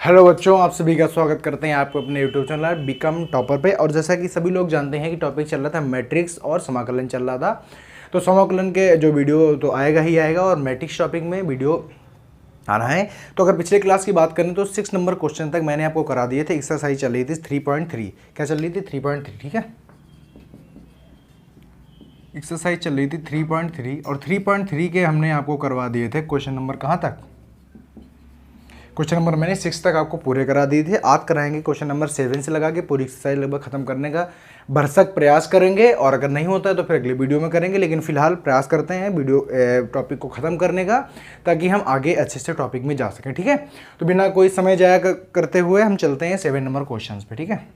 Hello बच्चों, आप सभी का स्वागत करते हैं आपको अपने यूट्यूब चैनल बिकम टॉपर पे। और जैसा कि सभी लोग जानते हैं कि टॉपिक चल रहा था मैट्रिक्स और समाकलन चल रहा था, तो समाकलन के जो वीडियो तो आएगा ही आएगा और मैट्रिक्स टॉपिक में वीडियो आ रहा है। तो अगर पिछले क्लास की बात करें तो 6 नंबर क्वेश्चन तक मैंने आपको करा दिए थे। एक्सरसाइज चल रही थी 3.3। क्या चल रही थी? 3.3। ठीक है, एक्सरसाइज चल रही थी 3.3 और 3.3 के हमने आपको करवा दिए थे क्वेश्चन नंबर कहाँ तक? क्वेश्चन नंबर मैंने 6 तक आपको पूरे करा दिए थे। आज कराएंगे क्वेश्चन नंबर 7 से लगा के पूरी एक्सरसाइज लगभग खत्म करने का भरसक प्रयास करेंगे, और अगर नहीं होता है तो फिर अगले वीडियो में करेंगे। लेकिन फिलहाल प्रयास करते हैं वीडियो टॉपिक को ख़त्म करने का, ताकि हम आगे अच्छे से टॉपिक में जा सकें। ठीक है, तो बिना कोई समय जाया करते हुए हम चलते हैं 7 नंबर क्वेश्चन पे। ठीक है,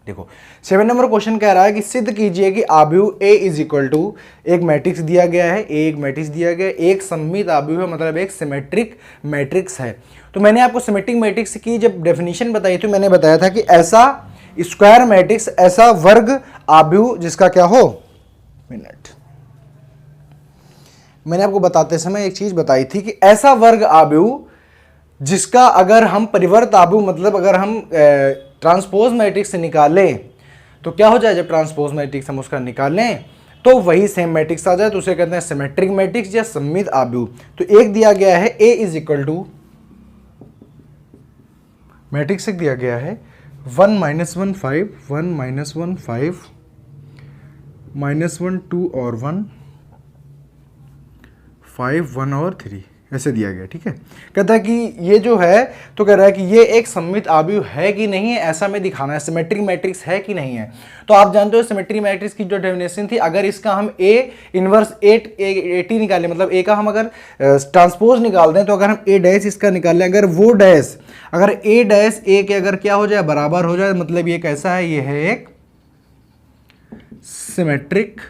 देखो 7 नंबर क्वेश्चन कह रहा है कि सिद्ध कीजिए कि आव्यूह A इज इक्वल टू, एक मैट्रिक्स दिया गया है, एक मैट्रिक्स दिया गया है, एक सममित आव्यूह है, मतलब एक सिमेट्रिक मैट्रिक्स है। तो मैंने आपको सिमेट्रिक मैट्रिक्स की जब डेफिनेशन बताई थी, मैंने बताया था कि ऐसा स्क्वायर मैट्रिक्स, ऐसा वर्ग आव्यूह जिसका क्या हो, मिनट, मैंने आपको बताते समय एक चीज बताई थी कि ऐसा वर्ग आव्यूह जिसका अगर हम परिवर्त आव्यूह, मतलब अगर हम ट्रांसपोज मैट्रिक्स से निकालें तो क्या हो जाए, जब ट्रांसपोज मैट्रिक्स हम उसका निकालें तो वही सेम मैट्रिक्स आ जाए, तो उसे कहते हैं सिमेट्रिक मैट्रिक्स या सममित आव्यूह। तो एक दिया गया है A is equal to, matrix एक दिया गया है 1 -1 5 1 -1 5 -1 2 और 1 5 1 और 3 ऐसे दिया गया। ठीक है, कहता है कि ये जो है, तो कह रहा है कि ये एक सममित आव्यूह है कि नहीं है, ऐसा में दिखाना है, सिमेट्रिक मैट्रिक्स है कि नहीं है। तो आप जानते हो सिमेट्रिक मैट्रिक्स की जो डेफिनेशन थी, अगर इसका हम A इनवर्स 80 निकालें, मतलब A का हम अगर ट्रांसपोज निकाल दें, तो अगर हम A डैश इसका निकाल लें, अगर वो डैश, अगर A डैश A के अगर क्या हो जाए, बराबर हो जाए, मतलब ये कैसा है, ये है एक सिमेट्रिक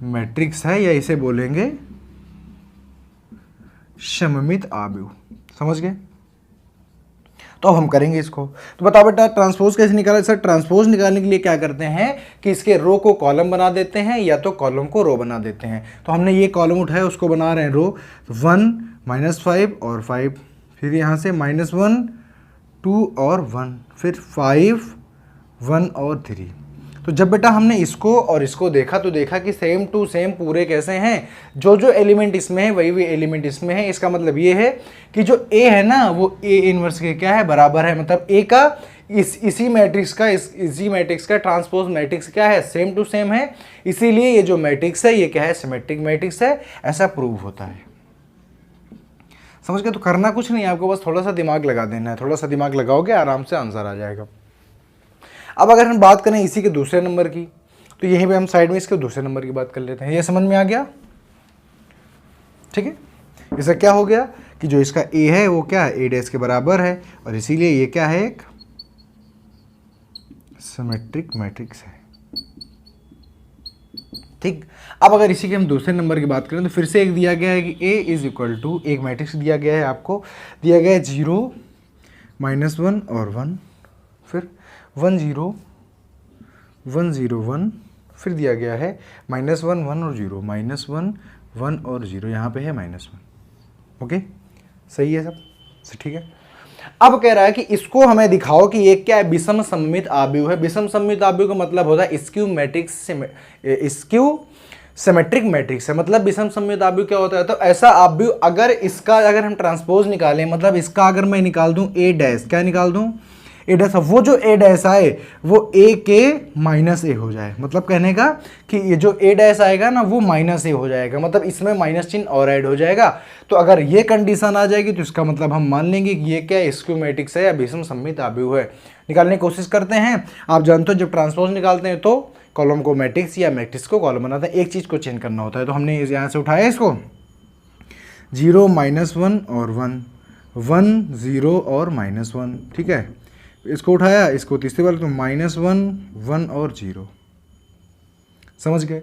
मैट्रिक्स है, या इसे बोलेंगे सममित आव्यूह। समझ गए? तो अब हम करेंगे इसको। तो बताओ बेटा ट्रांसपोज कैसे निकाला? सर ट्रांसपोज निकालने के लिए क्या करते हैं कि इसके रो को कॉलम बना देते हैं, या तो कॉलम को रो बना देते हैं। तो हमने ये कॉलम उठाया, उसको बना रहे हैं रो, 1 -5 और 5, फिर यहाँ से -1 2 और 1, फिर 5 1 और 3। तो जब बेटा हमने इसको और इसको देखा, तो देखा कि सेम टू सेम पूरे कैसे हैं, जो जो एलिमेंट इसमें है वही वही एलिमेंट इसमें है। इसका मतलब ये है कि जो A है ना, वो A इनवर्स के क्या है, बराबर है। मतलब A का इसी मैट्रिक्स का ट्रांसपोज मैट्रिक्स क्या है, सेम टू सेम है। इसीलिए ये जो मैट्रिक्स है ये क्या है, सिमेट्रिक मैट्रिक्स है, ऐसा प्रूव होता है। समझ गए? तो करना कुछ नहीं है आपको, बस थोड़ा सा दिमाग लगा देना है। थोड़ा सा दिमाग लगाओगे, आराम से आंसर आ जाएगा। अब अगर हम बात करें इसी के दूसरे नंबर की, तो यहीं पे हम साइड में इसके दूसरे नंबर की बात कर लेते हैं। ये समझ में आ गया? ठीक है, इसका क्या हो गया कि जो इसका A है वो क्या है, A डैश के बराबर है, और इसीलिए ये क्या है, एक सिमेट्रिक मैट्रिक्स है। ठीक, अब अगर इसी के हम दूसरे नंबर की बात करें, तो फिर से एक दिया गया है कि A इज इक्वल टू, एक मैट्रिक्स दिया गया है, आपको दिया गया है 0 -1 और 1, फिर 1 0 1 0 1, फिर दिया गया है -1 1 और 0, -1 1 और 0, यहाँ पे है -1। ओके, सही है सब ठीक है। अब कह रहा है कि इसको हमें दिखाओ कि ये क्या है, विषम सममित आव्यूह है। विषम सममित आव्यूह का मतलब होता है skew matrix, skew symmetric matrix है। मतलब विषम सममित आव्यूह क्या होता है, तो ऐसा आव्यूह अगर हम ट्रांसपोज निकालें, मतलब इसका अगर मैं निकाल दूं A डैश, क्या निकाल दूं, A डैश, वो जो A डैश आए वो A के -A हो जाए। मतलब कहने का कि ये जो A डैश आएगा ना, वो -A हो जाएगा, मतलब इसमें माइनस चिन्ह और ऐड हो जाएगा। तो अगर ये कंडीशन आ जाएगी तो इसका मतलब हम मान लेंगे कि ये क्या स्क्यू मैट्रिक्स है या विषम सममित आव्यूह है। निकालने की कोशिश करते हैं। आप जानते हो जब ट्रांसपोज निकालते हैं तो कॉलम को मैट्रिक्स या मैट्रिक्स को कॉलम बनाते हैं, एक चीज़ को चेंज करना होता है। तो हमने यहाँ से उठाया इसको 0 -1 और 1 1 0 और -1, ठीक है, इसको उठाया, इसको तीसरी बार तो -1 1 और 0। समझ गए?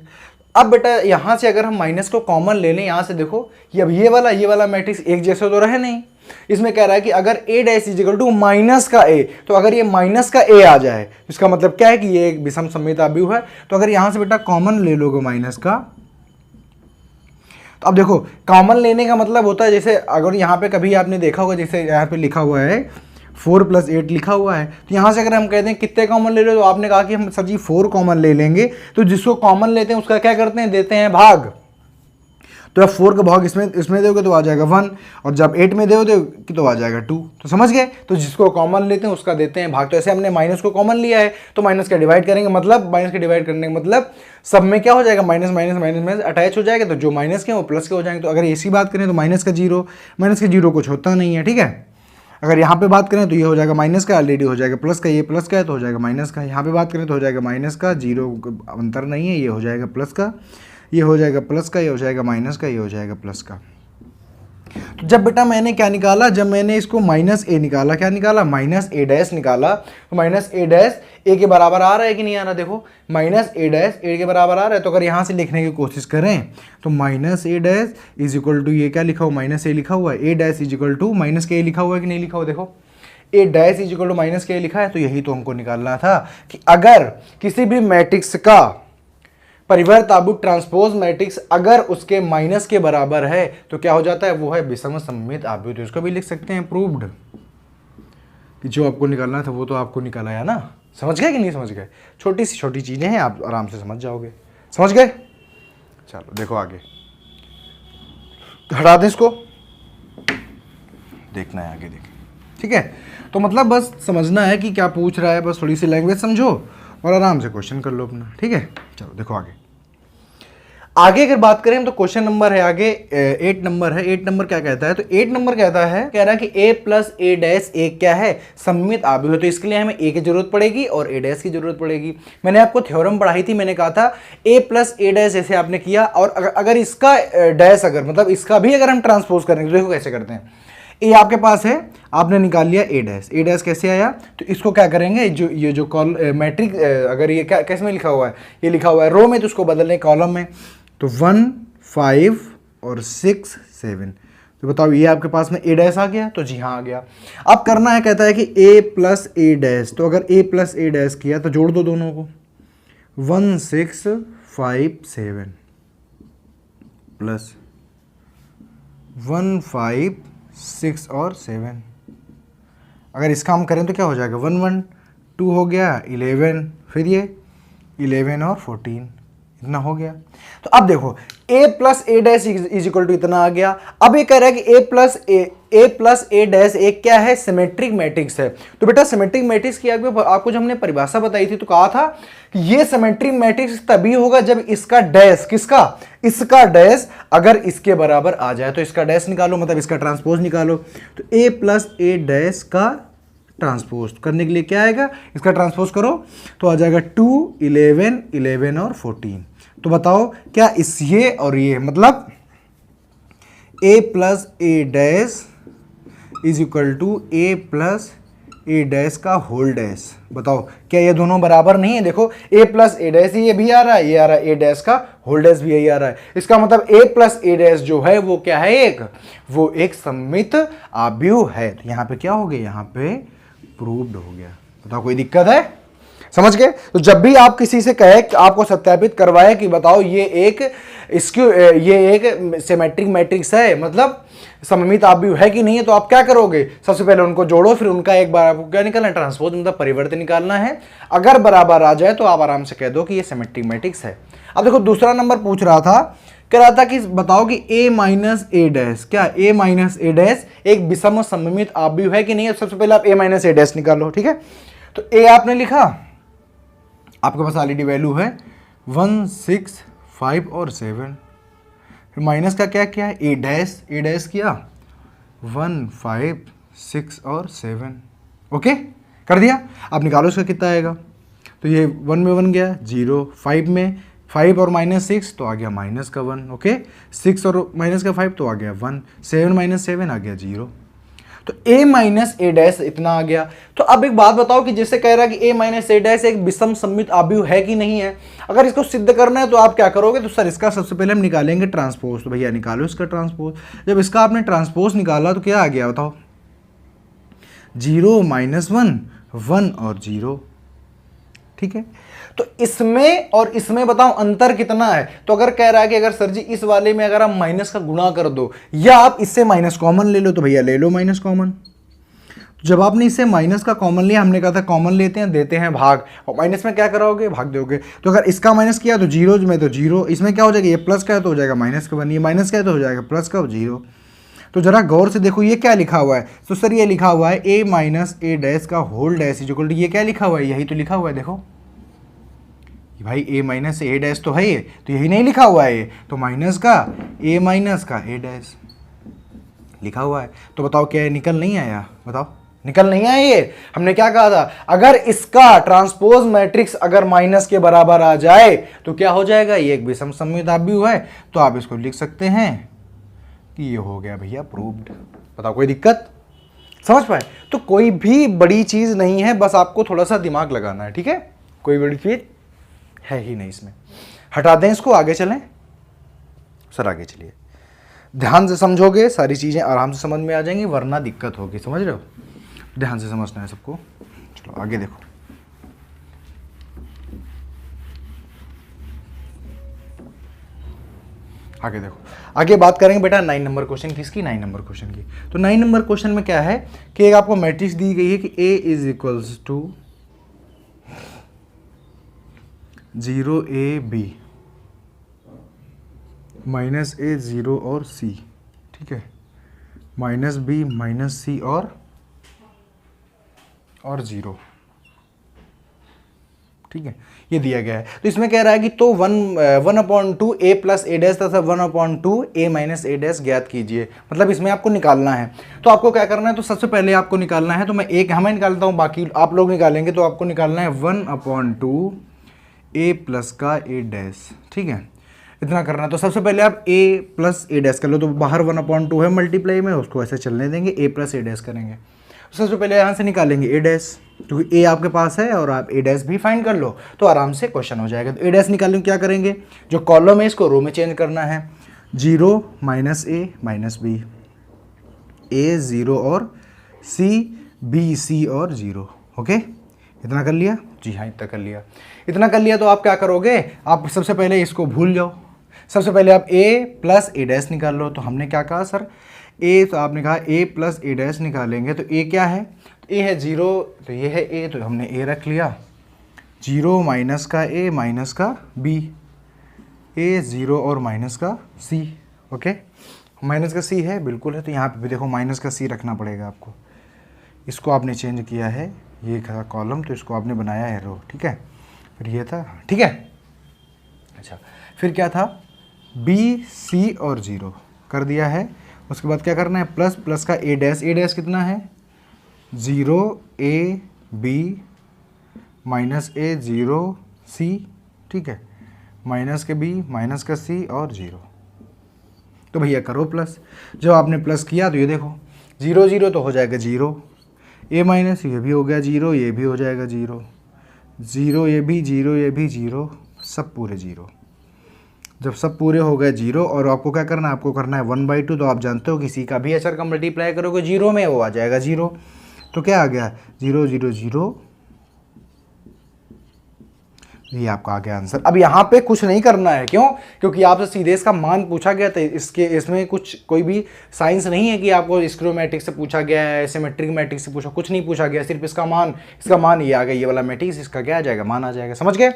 अब बेटा यहाँ से अगर हम माइनस को कॉमन ले लें, यहाँ से देखो अब ये वाला मैट्रिक्स एक जैसे तो रहे नहीं। इसमें कह रहा है कि अगर A dash is equal to minus का A, तो अगर ये माइनस का A आ जाए तो इसका मतलब क्या है कि ये एक विषम सममित आव्यूह है। तो अगर यहाँ से बेटा कॉमन ले लोगे माइनस का, तो अब देखो कॉमन लेने का मतलब होता है, जैसे अगर यहाँ पे कभी आपने देखा होगा, जैसे यहाँ पे लिखा हुआ है 4 + 8 लिखा हुआ है, तो यहाँ से अगर हम कहते हैं कितने कॉमन ले रहे हो, तो आपने कहा कि हम सर जी 4 कॉमन ले लेंगे, तो जिसको कॉमन लेते हैं उसका क्या करते हैं, देते हैं भाग। तो आप 4 का भाग इसमें दोगे तो आ जाएगा 1, और जब 8 में दोगे तो आ जाएगा 2। तो समझ गए, तो जिसको कॉमन लेते हैं उसका देते हैं भाग। तो ऐसे हमने माइनस को कॉमन लिया है तो माइनस का डिवाइड करेंगे, मतलब माइनस का डिवाइड करने का मतलब सब में क्या हो जाएगा, minus minus minus minus attach हो जाएगा, तो जो माइनस के वो प्लस के हो जाएंगे। तो अगर ऐसी बात करें तो माइनस का जीरो कुछ होता नहीं है, ठीक है। अगर यहाँ पे बात करें तो ये हो जाएगा माइनस का, ऑलरेडी हो जाएगा प्लस का, ये प्लस का है तो हो जाएगा माइनस का। यहाँ पे बात करें तो हो जाएगा माइनस का, जीरो अंतर नहीं है, ये हो जाएगा प्लस का, ये हो जाएगा प्लस का, ये हो जाएगा माइनस का, ये हो जाएगा प्लस का। तो जब बेटा मैंने क्या निकाला, जब मैंने इसको माइनस ए निकाला, क्या निकाला, माइनस ए डैश निकाला, तो माइनस ए डैश ए के बराबर आ रहा है कि नहीं आ रहा, देखो माइनस ए डैश ए के बराबर आ रहा है। तो अगर यहाँ से लिखने की कोशिश करें तो minus A dash is equal to, ये क्या लिखा हुआ, माइनस ए लिखा हुआ है, A dash is equal to minus k A लिखा हुआ है कि नहीं लिखा हुआ, देखो A dash is equal to minus k A लिखा है। तो यही तो हमको निकालना था कि अगर किसी भी मैट्रिक्स का परिवर्त आबुक ट्रांसपोज मैट्रिक्स अगर उसके माइनस के बराबर है तो क्या हो जाता है, वो है विषम सममित आव्यूह। तो इसको भी लिख सकते हैं प्रूव्ड, कि जो आपको निकालना था वो तो आपको निकाला है ना। समझ गए कि नहीं समझ गए, छोटी सी छोटी चीजें हैं, आप आराम से समझ जाओगे। समझ गए, चलो देखो आगे, तो हटा दें इसको, देखना है आगे, देखें, ठीक है। तो मतलब बस समझना है कि क्या पूछ रहा है, बस थोड़ी सी लैंग्वेज समझो और आराम से क्वेश्चन कर लो अपना, ठीक है। चलो देखो आगे अगर बात करें तो क्वेश्चन नंबर है आगे 8 नंबर है। 8 नंबर क्या कहता है, तो 8 नंबर कहता है, कह रहा है कि a प्लस ए डैश एक क्या है, सममित आव्यूह है। तो इसके लिए हमें a की जरूरत पड़ेगी और a डैश की जरूरत पड़ेगी। मैंने आपको थ्योरम पढ़ाई थी, मैंने कहा था a प्लस ए डैश जैसे आपने किया, और अगर इसका डैश अगर मतलब इसका भी अगर हम ट्रांसपोज करेंगे तो देखो कैसे करते हैं। ए आपके पास है, आपने निकाल लिया ए डैश कैसे आया, तो इसको क्या करेंगे, जो ये जो मैट्रिक अगर ये क्या कैसे में लिखा हुआ है, ये लिखा हुआ है रो में, तो उसको बदल लें कॉलम में। तो 1 5 और 6 7, तो बताओ ये आपके पास में ए डैश आ गया, तो जी हाँ आ गया। अब करना है, कहता है कि a प्लस ए डैश, तो अगर a प्लस ए डैश किया तो जोड़ दो दोनों को, 1 6 5 7 प्लस 1 5 6 और 7। अगर इसका हम करें तो क्या हो जाएगा, 1 1 2 हो गया, 11, फिर ये 11 और 14, इतना हो गया। तो अब देखो a plus A dash is equal to इतना आ गया। अब ये कह रहा है कि a प्लस ए डैश एक क्या है, सिमेट्रिक मैट्रिक्स है। तो बेटा सिमेट्रिक मैट्रिक्स की आपको जब हमने परिभाषा बताई थी तो कहा था कि ये सिमेट्रिक मैट्रिक्स तभी होगा जब इसका डैश, किसका, इसका डैश अगर इसके बराबर आ जाए। तो इसका डैश निकालो, मतलब इसका ट्रांसपोज निकालो। तो a प्लस ए डैश का ट्रांसपोज करने के लिए क्या आएगा, इसका ट्रांसपोज करो तो आ जाएगा 2 11 11 और 14। तो बताओ क्या इस ये और ये मतलब a plus A dash is equal to a plus A dash का होल डैश, बताओ क्या ये दोनों बराबर नहीं है। देखो a प्लस ए डैश ये भी आ रहा है, ये आ रहा है a डैश का होल डैश भी यही आ रहा है। इसका मतलब a प्लस ए डैश जो है वो क्या है, वो एक सममित आव्यूह है। तो यहाँ पे क्या हो गया, यहाँ पे प्रूव्ड हो गया। बताओ कोई दिक्कत है, समझ गए। तो जब भी आप किसी से कहे, आपको सत्यापित करवाए कि बताओ ये एक सिमेट्रिक मैट्रिक्स है, मतलब सममित आव्यूह है कि नहीं है, तो आप क्या करोगे, सबसे पहले उनको जोड़ो, फिर उनका एक बार आपको क्या निकालना है, ट्रांसपोज मतलब परिवर्तन निकालना है। अगर बराबर आ जाए तो आप आराम से कह दो कि ये सिमेट्रिक मैट्रिक्स है। अब देखो दूसरा नंबर पूछ रहा था, कह रहा था कि बताओ कि a माइनस ए डैश, क्या a माइनस ए डैश एक विषम सममित आव्यूह है कि नहीं है। सबसे पहले आप a माइनस ए डैश निकालो, ठीक है। तो a आपने लिखा, आपके पास ऑलरेडी वैल्यू है 1 6 5 और 7, फिर माइनस का क्या किया है, ए डैश किया 1 5 6 और 7, ओके कर दिया। आप निकालो इसका कितना आएगा, तो ये 1 में 1 गया 0, 5 में 5 और माइनस 6 तो आ गया माइनस का 1, ओके 6 और माइनस का 5 तो आ गया 1, 7 माइनस 7 आ गया 0। तो a माइनस ए डैश इतना आ गया। तो अब एक बात बताओ कि जैसे कह रहा है कि a माइनस ए डैश एक विषम सममित आव्यूह है कि नहीं है। अगर इसको सिद्ध करना है तो आप क्या करोगे, तो सर इसका सबसे पहले हम निकालेंगे ट्रांसपोज। तो भैया निकालो इसका ट्रांसपोज। जब इसका आपने ट्रांसपोज निकाला तो क्या आ गया बताओ, 0 -1 1 और 0, ठीक है। तो इसमें और इसमें बताओ अंतर कितना है। तो अगर कह रहा है कि अगर सर जी इस वाले में अगर आप माइनस का गुणा कर दो या आप इससे माइनस कॉमन ले लो, तो भैया ले लो माइनस कॉमन। जब आपने इससे माइनस का कॉमन लिया, हमने कहा था कॉमन लेते हैं देते हैं भाग, और माइनस में क्या कराओगे, भाग दोगे। तो अगर इसका माइनस किया तो जीरो में तो जीरो, इसमें क्या हो जाएगा, ये प्लस का है तो हो जाएगा माइनस का वन, ये माइनस का है तो हो जाएगा प्लस का, जीरो। तो जरा गौर से देखो ये क्या लिखा हुआ है। तो सर ये लिखा हुआ है a माइनस ए डैश का होल डैश इक्वल टू, ये क्या लिखा हुआ है, यही तो लिखा हुआ है। देखो भाई a माइनस ए डैश तो है ये, तो यही नहीं लिखा हुआ है ये, तो माइनस का a माइनस का ए डैश लिखा हुआ है। तो बताओ क्या निकल नहीं आया, बताओ निकल नहीं आया ये। हमने क्या कहा था, अगर इसका ट्रांसपोज मैट्रिक्स अगर माइनस के बराबर आ जाए तो क्या हो जाएगा, ये एक विषम समद्विबाहु है। तो आप इसको लिख सकते हैं कि ये हो गया भैया प्रूव्ड। बताओ कोई दिक्कत, समझ पाए। तो कोई भी बड़ी चीज नहीं है, बस आपको थोड़ा सा दिमाग लगाना है, ठीक है। कोई बड़ी चीज है ही नहीं इसमें। हटा दें इसको, आगे चलें। सर आगे चलिए, ध्यान से समझोगे सारी चीजें आराम से समझ में आ जाएंगी, वरना दिक्कत होगी, समझ रहे हो। ध्यान से समझना है सबको। चलो आगे देखो, आगे देखो, आगे बात करेंगे बेटा 9 नंबर क्वेश्चन की, इसकी 9 नंबर क्वेश्चन की। तो 9 नंबर क्वेश्चन में क्या है कि एक आपको मैट्रिक्स दी गई है कि A is equals to 0 A B minus A 0 और C, ठीक है, माइनस B माइनस C और 0, ठीक है, ये दिया गया है। तो इसमें कह रहा है कि तो 1/2 A प्लस ए डैश तथा 1/2 A माइनस ए डैश ज्ञात कीजिए। मतलब इसमें आपको निकालना है। तो आपको क्या करना है, तो सबसे पहले आपको निकालना है, तो मैं एक हमें निकालता हूँ, बाकी आप लोग निकालेंगे। तो आपको निकालना है 1/2 A प्लस का ए डैश, ठीक है, इतना करना है। तो सबसे पहले आप A प्लस ए डैश कर लो, तो बाहर 1/2 है मल्टीप्लाई में, उसको ऐसे चलने देंगे, A प्लस ए डैश करेंगे। सबसे पहले यहाँ से निकालेंगे ए डैश, क्योंकि ए आपके पास है और आप ए डैश भी फाइंड कर लो तो आराम से क्वेश्चन हो जाएगा। तो ए डैश निकालने क्या करेंगे, जो कॉलम है इसको रो में चेंज करना है। 0 माइनस ए माइनस बी, ए 0 और सी बी सी और 0, ओके, इतना कर लिया जी, हाँ इतना कर लिया। इतना कर लिया तो आप क्या करोगे, आप सबसे पहले इसको भूल जाओ। सबसे पहले आप ए प्लस ए डैश निकाल लो। तो हमने क्या कहा सर, ए, तो आपने कहा ए प्लस ए डैश निकालेंगे। तो ए क्या है, तो ए है 0, तो ये है ए, तो हमने ए रख लिया। 0 माइनस का ए माइनस का बी, ए 0 और माइनस का सी, ओके, माइनस का सी है बिल्कुल है। तो यहाँ पे भी देखो माइनस का सी रखना पड़ेगा आपको। इसको आपने चेंज किया है, ये था कॉलम, तो इसको आपने बनाया है रो, ठीक है। फिर ये था, ठीक है। अच्छा, फिर क्या था, बी सी और 0 कर दिया है। उसके बाद क्या करना है, प्लस प्लस का ए डैश, ए डैश कितना है 0 A B minus A 0 C, ठीक है, माइनस के B माइनस का C और 0। तो भैया करो प्लस। जब आपने प्लस किया तो ये देखो 0 0 तो हो जाएगा 0, A माइनस ये भी हो गया 0, ये भी हो जाएगा 0, 0 ये भी 0, ये भी 0, सब पूरे 0। जब सब पूरे हो गए 0, और आपको क्या करना है, आपको करना है 1/2। तो आप जानते हो किसी का भी अचर का मल्टीप्लाई करोगे 0 में, वो आ जाएगा 0। तो क्या आ गया 0 0 0, ये आपका आ गया आंसर। अब यहाँ पे कुछ नहीं करना है, क्यों, क्योंकि आपसे सीधे इसका मान पूछा गया था। इसमें कुछ कोई भी साइंस नहीं है कि आपको स्क्रोमैट्रिक से पूछा गया है, सिमेट्रिक मैट्रिक्स से पूछा, कुछ नहीं पूछा गया। सिर्फ इसका मान ये आ गया, ये वाला मैट्रिक्स, इसका क्या आ जाएगा, मान आ जाएगा, समझ गए।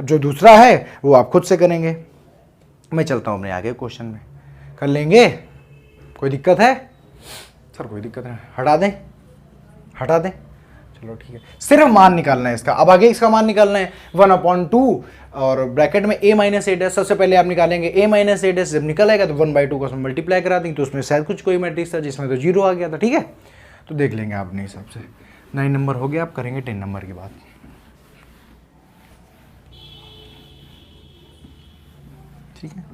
अब जो दूसरा है वो आप खुद से करेंगे। मैं चलता हूँ अपने आगे क्वेश्चन में, कर लेंगे। कोई दिक्कत है सर, कोई दिक्कत नहीं, हटा दें, चलो ठीक है। सिर्फ मान निकालना है इसका। अब आगे इसका मान निकालना है 1/2 और ब्रैकेट में a माइनस ए डैश। सबसे पहले आप निकालेंगे a माइनस ए डैश, जब निकल आएगा तो 1/2 को उसमें मल्टीप्लाई करा देंगे, तो उसमें शायद कुछ कोई मैट्रिक्स था जिसमें तो 0 आ गया था, ठीक है। तो देख लेंगे आप अपने हिसाब से। 9 नंबर हो गया, आप करेंगे 10 नंबर की बात, ठीक है।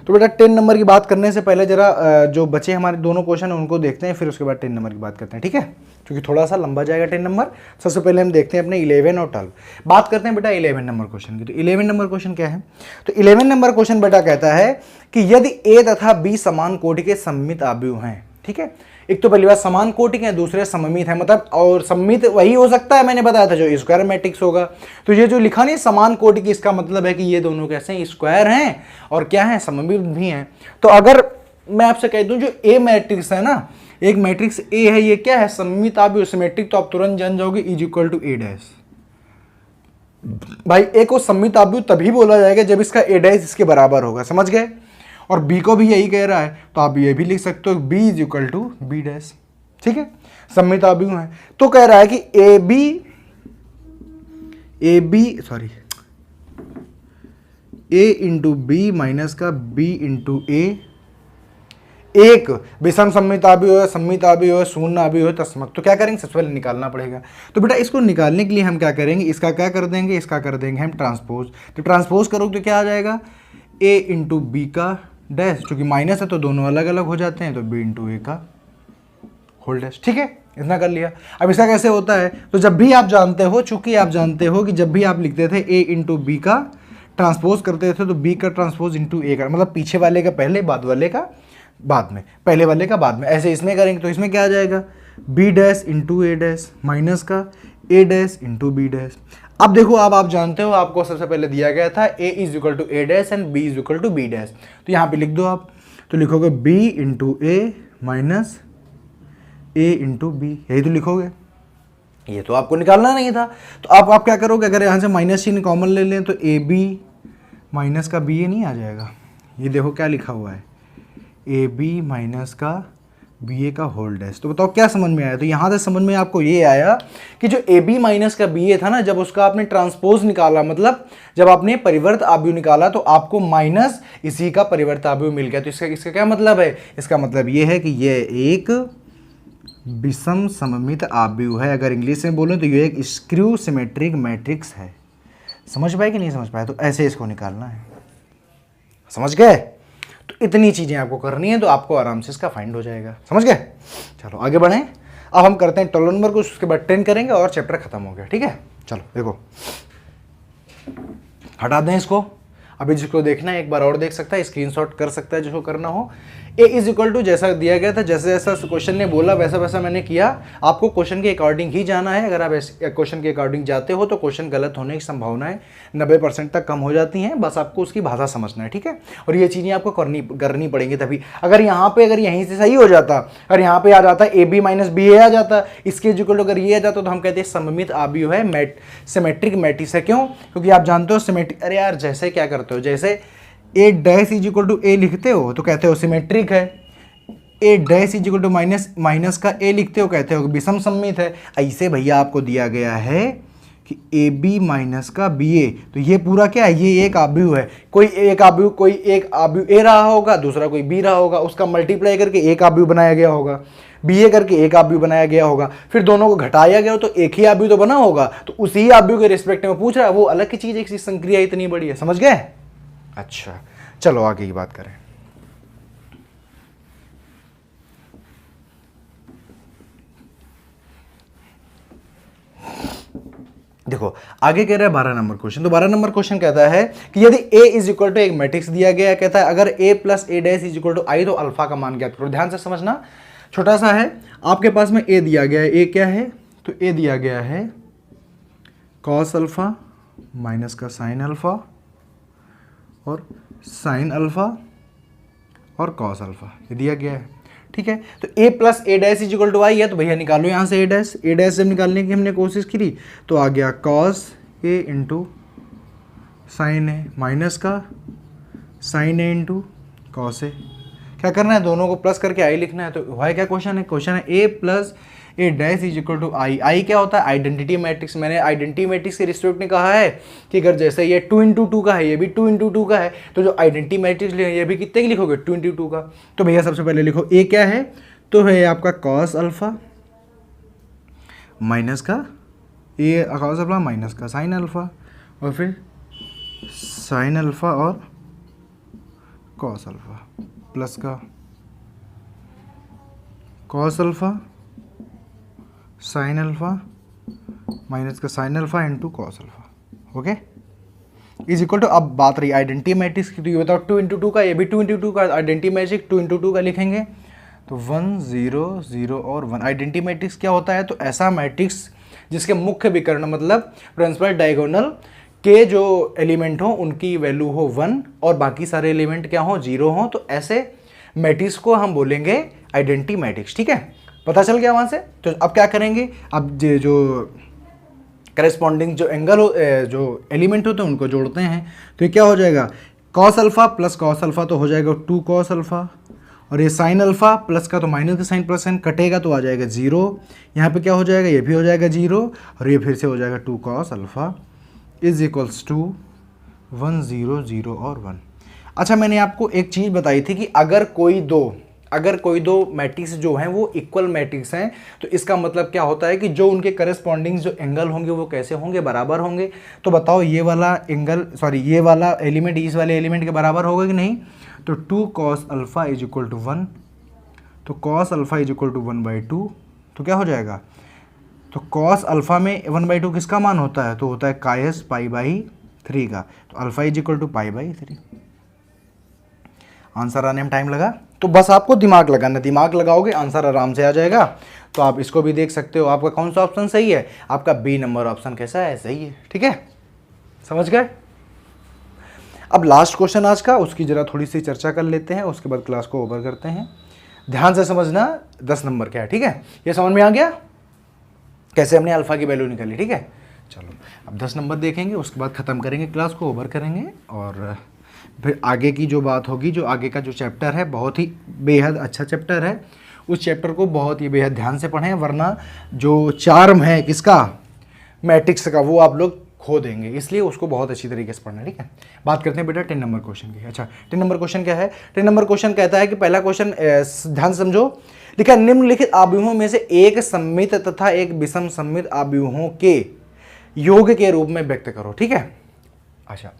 तो बेटा 10 नंबर की बात करने से पहले जरा जो बचे हमारे दोनों क्वेश्चन है उनको देखते हैं, फिर उसके बाद 10 नंबर की बात करते हैं, ठीक है, क्योंकि थोड़ा सा लंबा जाएगा 10 नंबर। सबसे पहले हम देखते हैं अपने 11 और 12। बात करते हैं बेटा 11 नंबर क्वेश्चन की। तो 11 नंबर क्वेश्चन क्या है, तो 11 नंबर क्वेश्चन बेटा कहता है कि यदि ए तथा बी समान कोटि के सममित आव्यूह हैं, ठीक है। एक तो पहली बात समान कोटि है, दूसरे सममित है, मतलब और सममित वही हो सकता है मैंने बताया था जो स्क्वायर मैट्रिक्स होगा। तो ये जो लिखा नहीं समान कोटि की, इसका मतलब है कि ये दोनों कैसे हैं, स्क्वायर हैं और क्या है, सममित भी हैं। तो अगर मैं आपसे कह दूं जो ए मैट्रिक्स है ना, एक मैट्रिक्स ए है, ये क्या है, सममित आव्यूह सिमेट्रिक, तो आप तुरंत जान जाओगे is equal to A dash. भाई ए को सममित आव्यूह तभी बोला जाएगा जब इसका ए डैश इसके बराबर होगा, समझ गए। और बी को भी यही कह रहा है, तो आप ये भी लिख सकते हो B is equal to B dash, ठीक है, सममित आव्यूह है। तो कह रहा है कि ए इंटू बी माइनस का बी इंटू ए एक विषम सममित आव्यूह है, सममित आव्यूह है, शून्य आव्यूह है, तस्मक। तो क्या करेंगे, सबसे पहले निकालना पड़ेगा। तो बेटा इसको निकालने के लिए हम क्या करेंगे, इसका क्या कर देंगे, इसका कर देंगे हम ट्रांसपोज। तो ट्रांसपोज करोगे तो क्या आ जाएगा, ए इंटू बी का डैश, चूंकि माइनस है तो दोनों अलग अलग हो जाते हैं, तो बी इंटू ए का होल डैश, ठीक है, इतना कर लिया। अब इसका कैसे होता है, तो जब भी आप जानते हो, चूंकि आप जानते हो कि जब भी आप लिखते थे ए इंटू बी का ट्रांसपोज करते थे, तो बी का ट्रांसपोज इंटू ए का, मतलब पीछे वाले का पहले, बाद वाले का बाद में, पहले वाले का बाद में, ऐसे इसमें करेंगे तो इसमें क्या आ जाएगा, बी डैश इंटू ए डैश माइनस का ए डैश इंटू बी डैश। अब देखो, अब आप जानते हो, आपको सबसे पहले दिया गया था A is equal to A dash and B is equal to B dash, तो यहाँ पे लिख दो आप, तो लिखोगे B into A minus A into B, यही तो लिखोगे। ये तो आपको निकालना नहीं था, तो आप क्या करोगे, अगर यहाँ से माइनस चिन्ह कॉमन ले लें तो ए बी माइनस का बी ए नहीं आ जाएगा। ये देखो क्या लिखा हुआ है, ए बी माइनस का बी ए का होल डैश। तो बताओ क्या समझ में आया, तो यहाँ से समझ में आपको ये आया कि जो ए बी माइनस का बी ए था ना, जब उसका आपने ट्रांसपोज निकाला, मतलब जब आपने परिवर्त आव्यूह निकाला, तो आपको माइनस इसी का परिवर्त आव्यूह मिल गया। तो इसका क्या मतलब है, इसका मतलब ये है कि ये एक विषम सममित आव्यूह है। अगर इंग्लिश में बोलें तो ये एक स्क्रू सिमेट्रिक मैट्रिक्स है। समझ पाए कि नहीं समझ पाए, तो ऐसे इसको निकालना है, समझ गए। तो इतनी चीज़ें आपको करनी है, तो आपको आराम से इसका फाइंड हो जाएगा, समझ गए। चलो आगे बढ़ें, अब हम करते हैं 12 नंबर को, उसके बाद 10 करेंगे और चैप्टर खत्म हो गया, ठीक है। चलो देखो, हटा दें इसको। अभी जिसको देखना है एक बार और देख सकता है, स्क्रीनशॉट कर सकता है जिसको करना हो। ए इज इक्वल टू जैसा दिया गया था, जैसे जैसा क्वेश्चन ने बोला वैसा वैसा मैंने किया। आपको क्वेश्चन के अकॉर्डिंग ही जाना है। अगर आप क्वेश्चन के अकॉर्डिंग जाते हो तो क्वेश्चन गलत होने की संभावनाएं 90% तक कम हो जाती हैं। बस आपको उसकी भाषा समझना है, ठीक है। और ये चीज़ें आपको करनी पड़ेंगी तभी। अगर यहाँ पे अगर यहीं से सही हो जाता, अगर यहाँ पे आ जाता ए बी माइनस बी ए आ जाता, इसके इक्वल टू अगर ये आ जाता, तो हम कहते हैं सममित आव्यूह है, सिमेट्रिक मैट्रिक्स है। क्यों? क्योंकि आप जानते हो सिमेट्रिक, अरे यार जैसे क्या करते हो, जैसे A dash is equal to A लिखते हो तो कहते हो सिमेट्रिक है, A dash is equal to minus का ए लिखते हो कहते हो विषम सममित है। ऐसे भैया आपको दिया गया है कि ए बी माइनस का बी ए, तो ये पूरा क्या है, ये एक आव्यूह है। कोई एक आव्यूह ए रहा होगा, दूसरा कोई बी रहा होगा, उसका मल्टीप्लाई करके एक आव्यूह बनाया गया होगा, बी ए करके एक आव्यूह बनाया गया होगा, फिर दोनों को घटाया गया तो एक ही आव्यूह तो बना होगा। तो उसी आव्यूह के रिस्पेक्ट में पूछ रहा है, वो अलग की चीज़, एक संक्रिया इतनी बड़ी है, समझ गए। अच्छा चलो आगे की बात करें। देखो आगे कह रहा है 12 नंबर क्वेश्चन। तो 12 नंबर क्वेश्चन कहता है कि यदि a इज इक्वल टू एक मैट्रिक्स दिया गया है, कहता है अगर a plus A dash is equal to I, तो अल्फा का मान ज्ञात करो। ध्यान से समझना, छोटा सा है, आपके पास में a दिया गया है। a क्या है, तो a दिया गया है कॉस अल्फा माइनस का साइन अल्फा और साइन अल्फा और कॉस अल्फा, ये दिया गया है, ठीक है। तो a plus A dash is equal to I है, तो भैया निकालो यहाँ से ए डैश जब निकालने की हमने कोशिश की तो आ गया cos A into sine A minus का sign A into cos A. क्या करना है, दोनों को प्लस करके आई लिखना है। तो भाई क्या क्वेश्चन है A plus A dash is equal to I. I क्या होता है, आइडेंटिटी मैट्रिक्स। मैंने आइडेंटिटी मैट्रिक्स के रिस्पेक्ट में कहा है कि अगर जैसे ये 2 इंटू 2 का है, ये भी 2 इंटू 2 का है, तो जो आइडेंटिटी मैट्रिक्स ये भी कितने की लिखोगे, 2 इंटू 2 का। तो भैया सबसे पहले लिखो ए क्या है, तो है आपका कॉस अल्फा माइनस का ए कॉस अल्फा माइनस का साइन अल्फा और फिर साइन अल्फा और कॉस अल्फा प्लस का cos alpha sine alpha minus का sine alpha into cos alpha, okay, is equal to. अब बात रही आइडेंटिटी मैट्रिक्स की, तो ये बताओ 2 इंटू 2 का, ये भी 2 इंटू 2 का, आइडेंटिटी मैट्रिक्स 2 इंटू 2 का लिखेंगे तो 1 0 0 और 1। आइडेंटिटी मैट्रिक्स क्या होता है? तो ऐसा मैट्रिक्स जिसके मुख्य विकर्ण मतलब प्रिंसिपल डायगोनल के जो एलिमेंट हो उनकी वैल्यू हो 1 और बाकी सारे एलिमेंट क्या हो? 0 हो। तो ऐसे मैट्रिक्स को हम बोलेंगे आइडेंटिटी मैट्रिक्स। ठीक है, पता चल गया वहां से। तो अब क्या करेंगे? अब जो करेस्पॉन्डिंग जो एंगल हो जो एलिमेंट होते हैं उनको जोड़ते हैं। तो ये क्या हो जाएगा? Cos alpha plus cos alpha तो हो जाएगा 2 कॉस अल्फा, और ये साइन अल्फा प्लस का तो माइनस का साइन प्लस साइन कटेगा तो आ जाएगा 0। यहाँ पे क्या हो जाएगा? ये भी हो जाएगा 0 और ये फिर से हो जाएगा 2 cos alpha is equals to 1 0 0 और 1। अच्छा, मैंने आपको एक चीज़ बताई थी कि अगर कोई दो मैट्रिक्स जो हैं वो इक्वल मैट्रिक्स हैं तो इसका मतलब क्या होता है कि जो उनके करस्पॉन्डिंग जो एंगल होंगे वो कैसे होंगे? बराबर होंगे। तो बताओ ये वाला ये वाला एलिमेंट इस वाले एलिमेंट के बराबर होगा कि नहीं? तो 2 cos alpha is equal to 1, तो cos alpha is equal to 1/2। तो क्या हो जाएगा? तो कॉस अल्फा में 1/2 किसका मान होता है? तो होता है कायस π/3 का। तो alpha is equal to π/3। Answer आने में टाइम लगा? तो बस आपको दिमाग लगाना, दिमाग लगाओगे आंसर आराम से आ जाएगा। तो आप इसको भी देख सकते हो। आपका कौन सा ऑप्शन सही है? आपका बी नंबर ऑप्शन कैसा है? सही है। ठीक है, समझ गए? अब लास्ट क्वेश्चन आज का, उसकी जरा थोड़ी सी चर्चा कर लेते हैं, उसके बाद क्लास को ओवर करते हैं। ध्यान से समझना 10 नंबर क्या है। ठीक है, ये समझ में आ गया कैसे हमने अल्फा की वैल्यू निकाली? ठीक है, चलो अब 10 नंबर देखेंगे, उसके बाद ख़त्म करेंगे, क्लास को ओवर करेंगे और फिर आगे की जो बात होगी, जो आगे का जो चैप्टर है बहुत ही बेहद अच्छा चैप्टर है, उस चैप्टर को बहुत ही बेहद ध्यान से पढ़ें, वरना जो चार्म है किसका? मैट्रिक्स का, वो आप लोग खो देंगे, इसलिए उसको बहुत अच्छी तरीके से पढ़ना है। ठीक है, बात करते हैं बेटा 10 नंबर क्वेश्चन की। अच्छा, 10 नंबर क्वेश्चन क्या है? 10 नंबर क्वेश्चन कहता है कि पहला क्वेश्चन ध्यान से समझो, लिखा निम्नलिखित आव्यूहों में से एक सममित तथा एक विषम सममित आव्यूहों के योग के रूप में व्यक्त करो। ठीक है, अच्छा,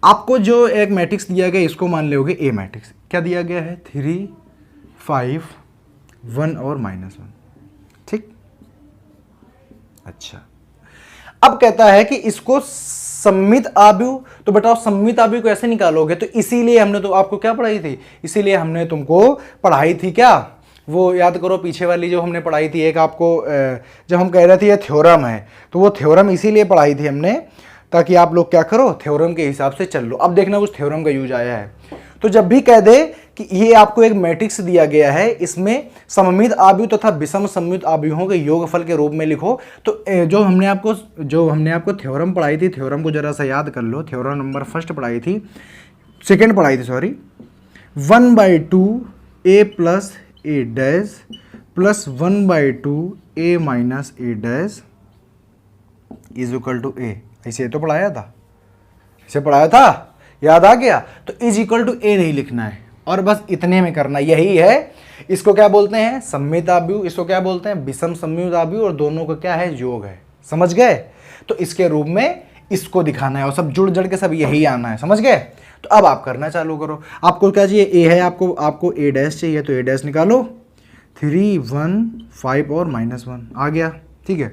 आपको जो एक मैट्रिक्स दिया गया इसको मान लोगे ए मैट्रिक्स। क्या दिया गया है? 3 5 1 और -1। ठीक, अच्छा, अब कहता है कि इसको सममित आव्यूह, तो बताओ सममित आव्यूह को ऐसे निकालोगे। तो इसीलिए हमने तो आपको क्या पढ़ाई थी? इसीलिए हमने तुमको पढ़ाई थी क्या? वो याद करो पीछे वाली जो हमने पढ़ाई थी, एक आपको जब हम कह रहे थे ये थ्योरम है, तो वो थ्योरम इसीलिए पढ़ाई थी हमने ताकि आप लोग क्या करो? थ्योरम के हिसाब से चल लो। अब देखना उस थ्योरम का यूज आया है। तो जब भी कह दे कि ये आपको एक मैट्रिक्स दिया गया है, इसमें सममित आव्यूह तथा विषम सममित आव्यूहों के योगफल के रूप में लिखो, तो जो हमने आपको थ्योरम पढ़ाई थी, थ्योरम को जरा सा याद कर लो। थ्योरम नंबर फर्स्ट पढ़ाई थी, सेकेंड पढ़ाई थी sorry, 1/2 a plus a dash plus 1/2 a minus a dash is equal to a। ऐसे तो पढ़ाया था, इसे पढ़ाया था, याद आ गया? तो इज इक्वल टू ए नहीं लिखना है और बस इतने में करना, यही है। इसको क्या बोलते हैं? सममित आव्यूह, इसको क्या बोलते हैं? विषम सममित आव्यूह, और दोनों का क्या है? योग है। समझ गए? तो इसके रूप में इसको दिखाना है और सब जुड़ जड़ के सब यही आना है। समझ गए? तो अब आप करना चालू करो। आपको क्या चाहिए? ए है, आपको ए डैश चाहिए, तो ए डैश निकालो। 3 1 5 और -1 आ गया। ठीक है,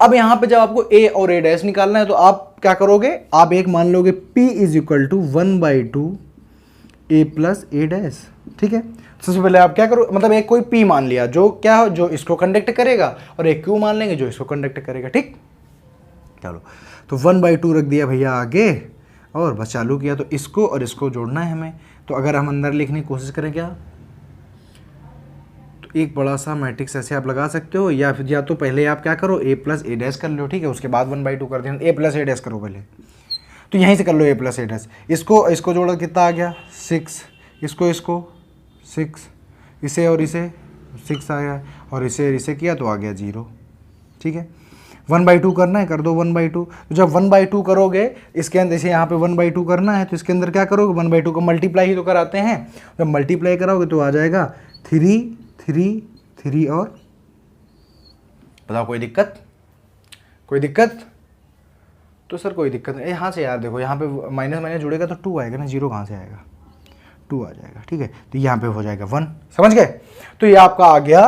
अब यहां पे जब आपको a और a डैश निकालना है तो आप क्या करोगे? आप एक मान लोगे p is equal to 1/2 a plus a dash. ठीक है, सबसे पहले आप क्या करो, मतलब एक कोई p मान लिया जो क्या जो इसको कंडक्ट करेगा, और एक q मान लेंगे जो इसको कंडक्ट करेगा। ठीक, चलो, तो 1/2 रख दिया भैया आगे और बस चालू किया। तो इसको और इसको जोड़ना है हमें। तो अगर हम अंदर लिखने की कोशिश करें क्या, एक बड़ा सा मैट्रिक्स ऐसे आप लगा सकते हो, या फिर या तो पहले आप क्या करो a प्लस a डैश कर लो। ठीक है, उसके बाद 1/2 कर देना, a प्लस a डैश करो पहले। तो यहीं से कर लो a प्लस a डैश। इसको जोड़ा कितना आ गया? 6, इसको 6, इसे और इसे 6 आया, और इसे किया तो आ गया 0। ठीक है, 1/2 करना है, कर दो 1/2। तो जब 1/2 करोगे इसके अंदर, जैसे यहाँ पे 1/2 करना है तो इसके अंदर क्या करोगे? 1/2 को मल्टीप्लाई ही तो कराते हैं। जब मल्टीप्लाई कराओगे तो आ जाएगा 3 3 3 और बताओ कोई दिक्कत? कोई दिक्कत? तो सर कोई दिक्कत नहीं। यहाँ से यार देखो, यहाँ पे माइनस माइनस जुड़ेगा तो 2 आएगा ना, 0 कहाँ से आएगा? 2 आ जाएगा। ठीक है, तो यहाँ पे हो जाएगा 1। समझ गए? तो ये आपका आ गया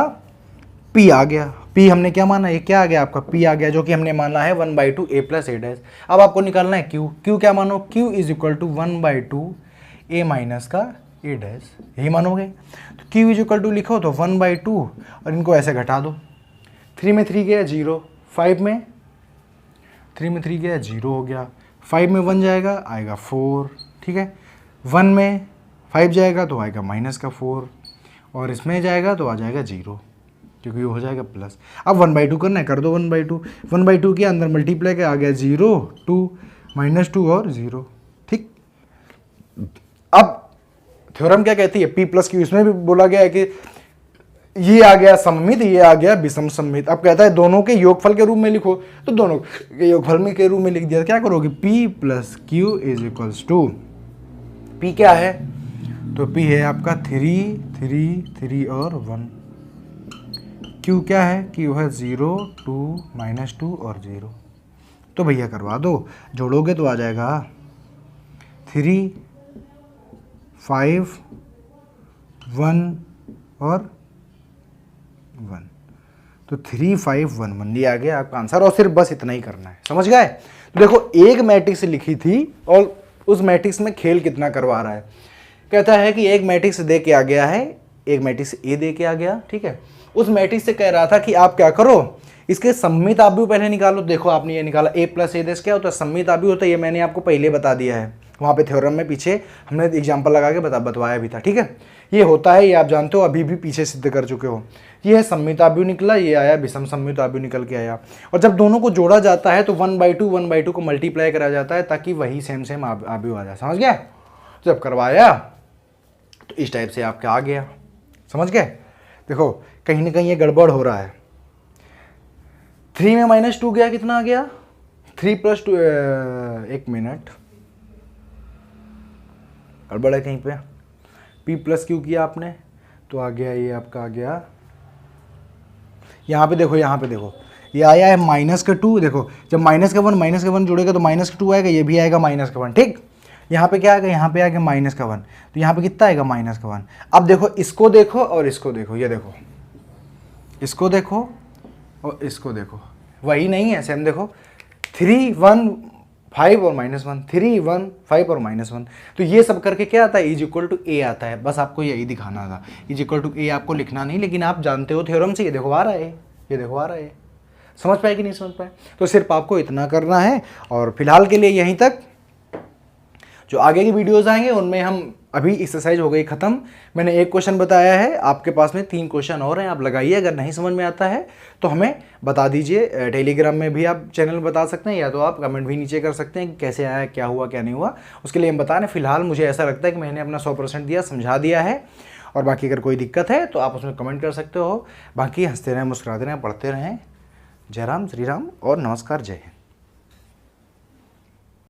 p आ गया। p हमने क्या माना? ये क्या आ गया आपका? p आ गया, जो कि हमने माना है 1/2 a प्लस a डैश। अब आपको निकालना है q। q क्या मानो? q is equal to 1/2 a minus का a डैश, यही मानोगे? तो क्यू इज इक्वल टू लिखो तो 1/2 और इनको ऐसे घटा दो। 3 में 3 गया 0, 3 में 3 गया 0 हो गया, 5 में 1 जाएगा आएगा 4, ठीक है। 1 में 5 जाएगा तो आएगा -4 और इसमें जाएगा तो आ जाएगा 0, क्योंकि ये हो जाएगा प्लस। अब 1/2 करना है, कर दो 1/2। 1/2 के अंदर मल्टीप्लाई के आ गया 0, 2, -2 और 0, ठीक। अब थ्योरम क्या कहती है, P+Q, इसमें भी बोला गया है कि ये आ गया सममित, ये आ गया विषम सममित। अब कहता है दोनों के योगफल के रूप में लिखो, तो दोनों के योगफल में के रूप में लिख दिया, क्या करोगे, P+Q is equals to, P क्या है, तो P है आपका 3, 3, 3 और 1। Q क्या है, Q है 0, 2, -2 और 0। तो भैया करवा दो, जोड़ोगे तो आ जाएगा 3, 5, 1 और 1। तो 3, 5, 1, 1 ये आ गया आपका आंसर, और सिर्फ बस इतना ही करना है, समझ गए। तो देखो एक मैट्रिक्स लिखी थी और उस मैट्रिक्स में खेल कितना करवा रहा है। कहता है कि एक मैट्रिक्स दे के आ गया है, एक मैट्रिक्स ए दे के आ गया, ठीक है। उस मैट्रिक्स से कह रहा था कि आप क्या करो, इसके सममित आव्यूह पहले निकालो। देखो आपने ये निकाला, a + a क्या होता है, सममित आव्यूह होता है, ये मैंने आपको पहले बता दिया है, वहाँ पे थ्योरम में पीछे हमने एग्जाम्पल लगा के बतवाया भी था, ठीक है। ये होता है, ये आप जानते हो, अभी भी पीछे सिद्ध कर चुके हो। ये है सममित आव्यूह निकला, ये आया विषम सममित आव्यूह निकल के आया। और जब दोनों को जोड़ा जाता है तो 1/2 को मल्टीप्लाई करा जाता है ताकि वही सेम आव्यूह आ जाए, समझ गया। जब करवाया तो इस टाइप से आपका आ गया, समझ गए। देखो कहीं ना कहीं ये गड़बड़ हो रहा है। 3 में -2 गया, कितना आ गया, 3 + 2, 1 मिनट, गड़बड़ है कहीं पे। P+Q किया आपने तो आ गया, ये आपका आ गया, यहाँ पे देखो ये आया है -2। देखो जब -1 जोड़ेगा तो -2 आएगा, ये भी आएगा -1, ठीक। यहाँ पे क्या आएगा, यहाँ पे आएगा -1, तो यहाँ पे कितना आएगा, -1। अब देखो इसको देखो और इसको देखो, ये देखो, इसको देखो और इसको देखो, वही नहीं है सेम। देखो 3, 1, 5 और -1, 3, 1, 5 और -1, तो ये सब करके क्या आता है, = a आता है। बस आपको यही दिखाना था, = a आपको लिखना नहीं, लेकिन आप जानते हो थ्योरम से, ये देखो आ रहा है, ये देखो आ रहा है। समझ पाए कि नहीं समझ पाए, तो सिर्फ आपको इतना करना है। और फिलहाल के लिए यहीं तक, जो आगे की वीडियोस आएंगे उनमें हम, अभी एक्सरसाइज हो गई ख़त्म। मैंने एक क्वेश्चन बताया है, आपके पास में 3 क्वेश्चन और हैं, आप लगाइए। अगर नहीं समझ में आता है तो हमें बता दीजिए, टेलीग्राम में भी आप चैनल में बता सकते हैं, या तो आप कमेंट भी नीचे कर सकते हैं कि कैसे आया, क्या हुआ क्या नहीं हुआ, उसके लिए हम बता रहे हैं। फिलहाल मुझे ऐसा लगता है कि मैंने अपना 100% दिया, समझा दिया है। और बाकी अगर कोई दिक्कत है तो आप उसमें कमेंट कर सकते हो। बाकी हंसते रहें, मुस्कुराते रहें, पढ़ते रहें। जय राम, श्री राम और नमस्कार, जय हिंद।